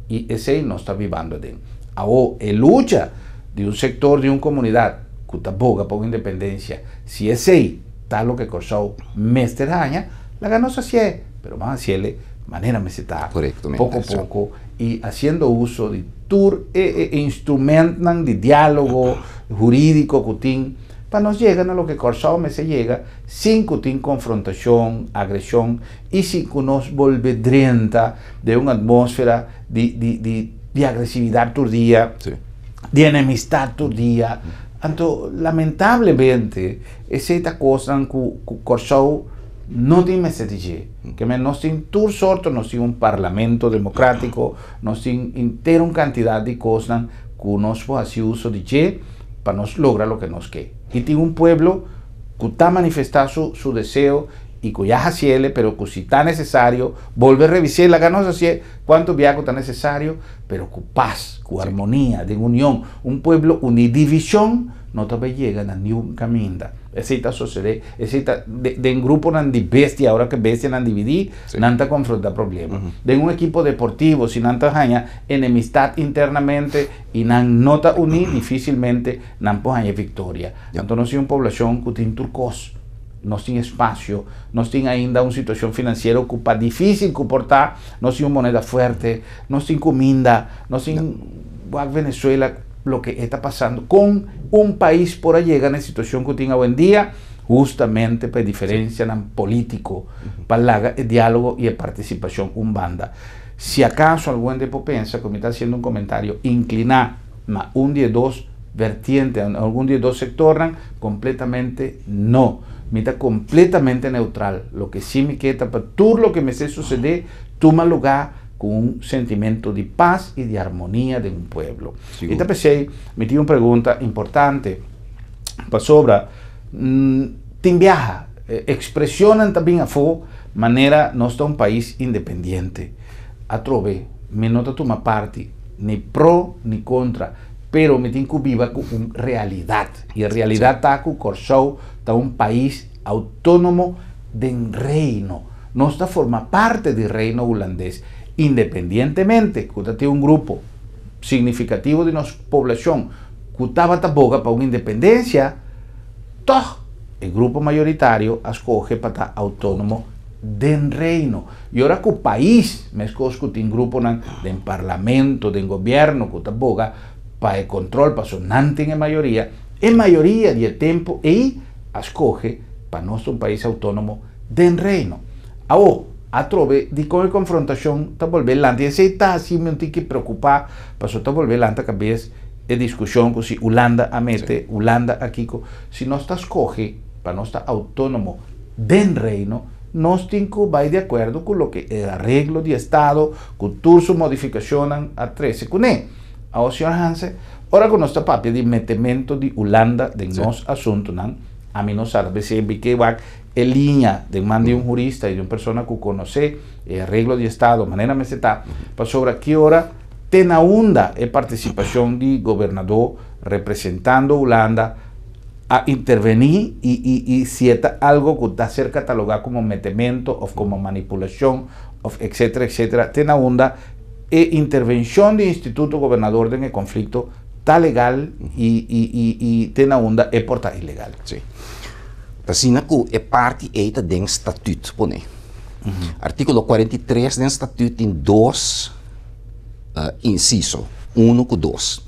y ese no está viviendo de. Ahora, la lucha de un sector de una comunidad que aboga por independencia, si ese tal lo que Corsau Mester Haña, la ganó hacia, pero vamos a hacerle manera me se está poco a poco y haciendo uso de tour instrumentos de diálogo jurídico cutín para nos llegan a lo que Corsau me se llega sin cutín confrontación, agresión y sin que nos volvedrienta de una atmósfera de agresividad turdía, sí, de enemistad turdía. Entonces, lamentablemente, esa cosa que Corsau no tiene mensaje, que no tiene tur sorto, no tiene un parlamento democrático, no tiene entera una cantidad de cosas que nos puede hacer uso de para nos lograr lo que nos quiere. Y tiene un pueblo que está manifestando su deseo y que ya hace, pero que si está necesario, volver a revisar la ganas hacia cuánto viaje está necesario, pero con paz, con armonía, de unión, un pueblo unidivisión, no te llega a ningún camino. Esa sociedad, de un grupo de bestia, ahora que bestia han dividir, no te confronta problemas. De un equipo deportivo, si no te haña enemistad internamente y no te unir, difícilmente no puede victoria. Entonces, no es una población que tiene turcos, no tiene espacio, no tiene ainda una situación financiera que es difícil comportar, no tiene moneda fuerte, no tiene comida, no tiene Venezuela, lo que está pasando con un país por allá en la situación que tiene hoy en día, justamente por diferencia en político, para el diálogo y la participación banda. Si acaso algún tipo piensa que me está haciendo un comentario, inclinar a un de dos vertientes, algún de dos sectores, completamente no. Me está completamente neutral. Lo que sí me queda para todo lo que me se sucede, toma lugar con un sentimiento de paz y de armonía de un pueblo. Y te pensé, me dio una pregunta importante para sobre, ¿te viaja? Expresionan también a fo manera no está un país independiente. A trove, me nota toma parte, ni pro ni contra, pero me tiene que viva con una realidad. Y la realidad está que Corsau está un país autónomo del reino. No está forma parte del reino holandés. Independientemente que usted tiene un grupo significativo de nuestra población que estaba boga para una independencia, todo el grupo mayoritario escoge para estar autónomo del reino. Y ahora que el país me escoge un grupo del parlamento, del gobierno que está boga para el control, para sonante en mayoría de tiempo y escoge para nuestro país autónomo del reino. Ahora, a trove de con confrontación te volver lanta y está así me tiene que preocupar para eso te volver lanta que ves discusión con si Holanda a mete Holanda aquí si no estás coge para no estar autónomo del reino no tinco va de acuerdo con lo que el arreglo de estado con su modificación a 13 con a señor Hansen ahora con nuestra papia de metemento de Holanda de nos asunto a mí no sabe si que va en línea de un jurista y de una persona que conoce el arreglo de Estado, manera me está, para sobre qué hora tena onda participación de gobernador representando Holanda a intervenir y si es algo que está a ser catalogado como metemento o como manipulación, etcétera, tena onda intervención del Instituto Gobernador en el conflicto está legal y tena onda porta ilegal. Sí. Assim é parte eita do estatuto, pone. Artículo 43 do estatuto tem dois incisos, 1 e 2.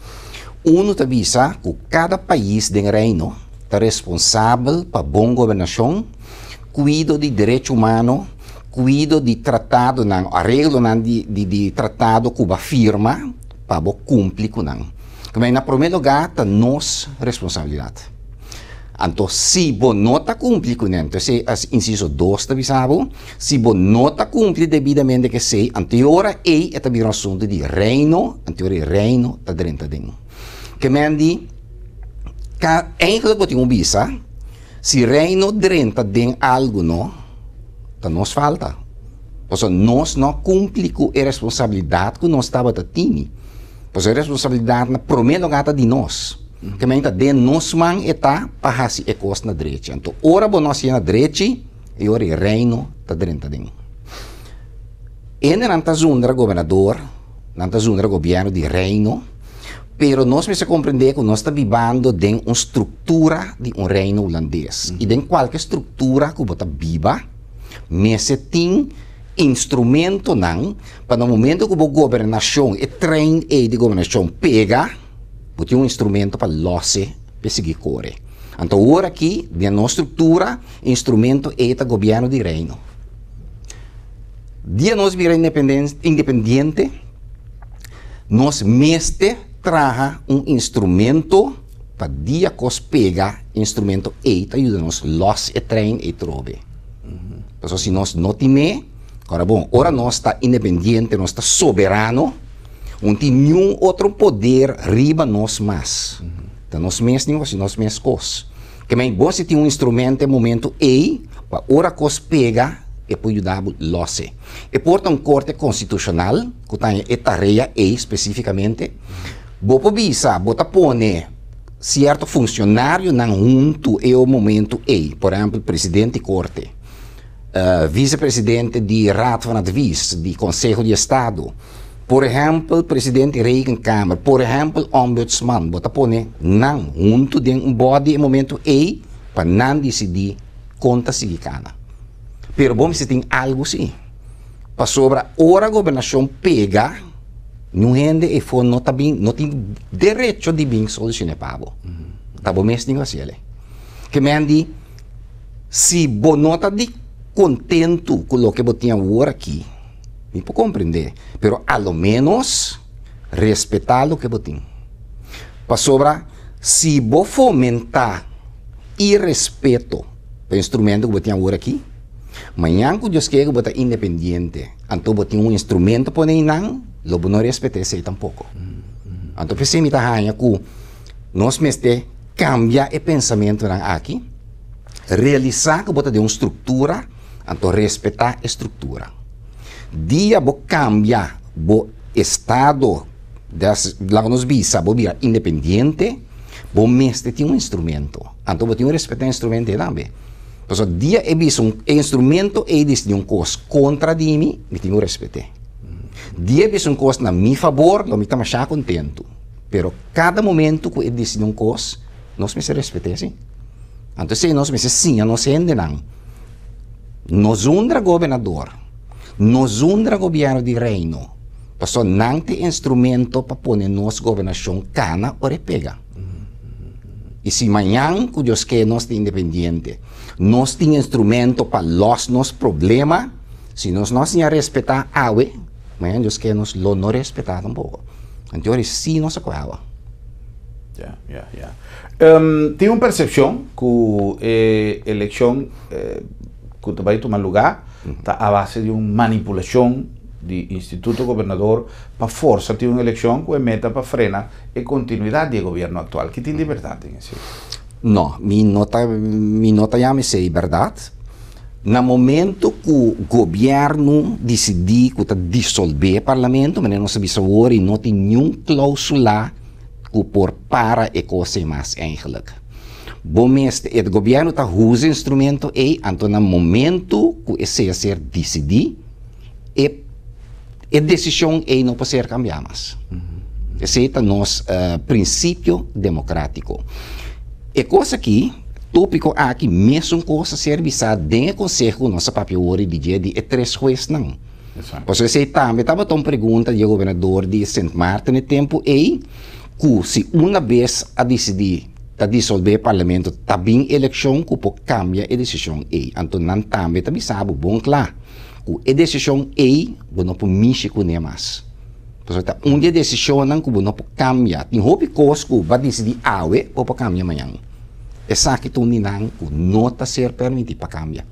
1 te avisa que cada país do reino é responsável para boa governação, cuido de direito humano, cuido de tratado, arreglo de tratado que a firma para cumprir com não. Mas na primeiro lugar, é nossa responsabilidade. Então, se você não está cumprindo com isso, inciso 2 está avisado, se você não está cumprindo devidamente que sei, anterior é um assunto de reino, anterior reino está dentro dele. Que me diz, eigenlijk wat je visa, se reino dentro de algo não, então nos falta. Porque nós não cumprimos com a responsabilidade que nós estávamos tendo. Porque a responsabilidade, na primeiro lugar, é de nós. Que me de nós man está para fazer a coisa na direita. Então, ora nós na direita e ora o reino está dentro dele. E não está zundra governador, não está zundra governo de reino, pero nós precisamos compreender que nós estamos vivendo dentro uma estrutura de um reino holandês. E dentro de qualquer estrutura que você viva, você tem instrumento não, para no momento que a governação e treino de governação pega, você tem um instrumento para losse, para seguir correr. Então, agora aqui, dentro da nossa estrutura, instrumento é o governo de reino. Dia nós virar independente, nós mestre traga um instrumento para dia que pega instrumento e ajuda-nos los e trein e trove. Então, se nós não temos, agora bom, ora nós está independente, nós está soberano, não tem nenhum outro poder riba nós mais. Então, nós mesmos nós mesmos coisas. Que bem, você tem um instrumento no momento e, para ora que pega, e pode ajudar a losse. E porta corte constitucional, que tem a tarefa e especificamente, você visa, você põe certo funcionário na junto e o momento e, por exemplo, presidente de corte, vice-presidente de Raad van Advies, de Conselho de Estado, por exemplo, presidente de Rekenkâmara, por exemplo, ombudsman, você põe não junto de um body no momento e, para não decidir conta sigicana. Pero bom, se tem algo assim. Para sobre ora a governação pega, não rende e for não tem direito de bem solucionado. Tá bom mesmo assim, que me andi, se você não está de contento com o que você tem agora aqui, não pode compreender, pero a lo menos respeitar o que você tem. Para sobre, se você fomentar e respeito o instrumento que você tem agora aqui, amanhã que Deus quer que você é independente, então você tem um instrumento para não, logo não respeita isso tampouco. Então, pensei que nós mesmos cambiar o pensamento aqui, realizar que você tem uma estrutura, então respeitar a estrutura. Dia você cambia o estado, lá nos visa, você vira independente, você mesmo tem um instrumento, então você tem que respeitar o instrumento também. Então, dia é visto um instrumento e decidir uma coisa contra de mim, me tenho respeito. Dia é visto uma coisa na minha favor, eu me estou mais contento. Pero cada momento que eu decido uma coisa, nós me respeitamos, sim. Então, se nós me sim, nós ainda não. Nós governador, nós governo de reino, então não tem instrumento para pôr nossa governação cana ou repega. E se amanhã, que Deus quer, nós temos independente, nós temos instrumento para nossos problemas, se nós não respeitar a água, amanhã Deus quer, nós não respeitar tampouco. Então, sim, nós acabamos. Tem uma percepção que a eleição que vai tomar lugar está à base de uma manipulação do Instituto Governador para força de uma eleição que é meta para frenar a continuidade do governo atual. Que tem liberdade em isso? Não, minha nota já me sei verdade. No momento que o governo decidir que dissolver o parlamento, mas não se agora e não tem nenhuma cláusula que por para e coisa mais eigenlijk. Bom, o governo está usando instrumento e, então, no momento que esse ser decidir, a decisão não pode ser cambiada mais. Esse é o nosso princípio democrático. E coisa aqui, tópico aqui, mesmo coisa serviçada dentro do Conselho, nossa papel hoje de dia de 3 juízes não. Porque você também estava tão pergunta do governador de Sint Maarten no tempo e que se uma vez a decidir a dissolver o parlamento, também a eleição que pode cambiar a decisão e então não também também sabe bom claro que a decisão e não pode mexer com nem mais. Então, uma decisão não que não pode cambiar, tem hobby coisa que vai decidir hoje pode cambiar amanhã. Essa que tu não está ser permitido para cambiar.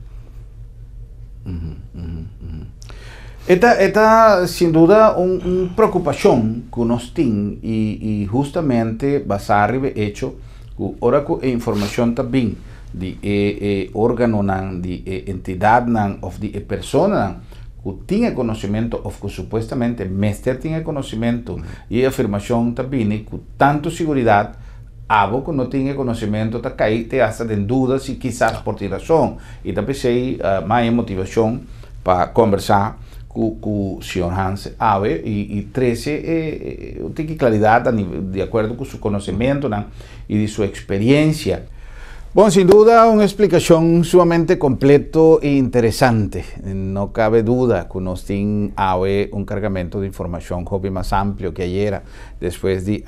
Esta sin duda una preocupación que nos tiene y justamente basar en hecho que ahora que información también de órgano de entidad o de persona que tiene conocimiento o que supuestamente mestre tiene conocimiento y afirmación también que tanto seguridad algo que no tiene conocimiento está caíte hasta en dudas y quizás por ti razón y también hay más motivación para conversar con el señor Hans Ave y 13 tiene claridad de acuerdo con su conocimiento, ¿no? Y de su experiencia. Bueno, sin duda una explicación sumamente completo e interesante. No cabe duda que nos tiene un cargamento de información hobby más amplio que ayer después de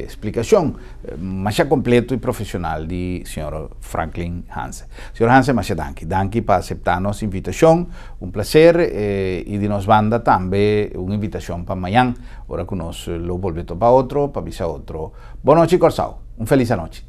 explicación más completo y profesional del señor Franklin Hansen. Señor Hansen, más danke para aceptar nuestra invitación, un placer y de nos banda también una invitación para mañana, ahora que nos lo volvemos para otro, para avisar otro. Buenas noches, Corsao. Un feliz noche.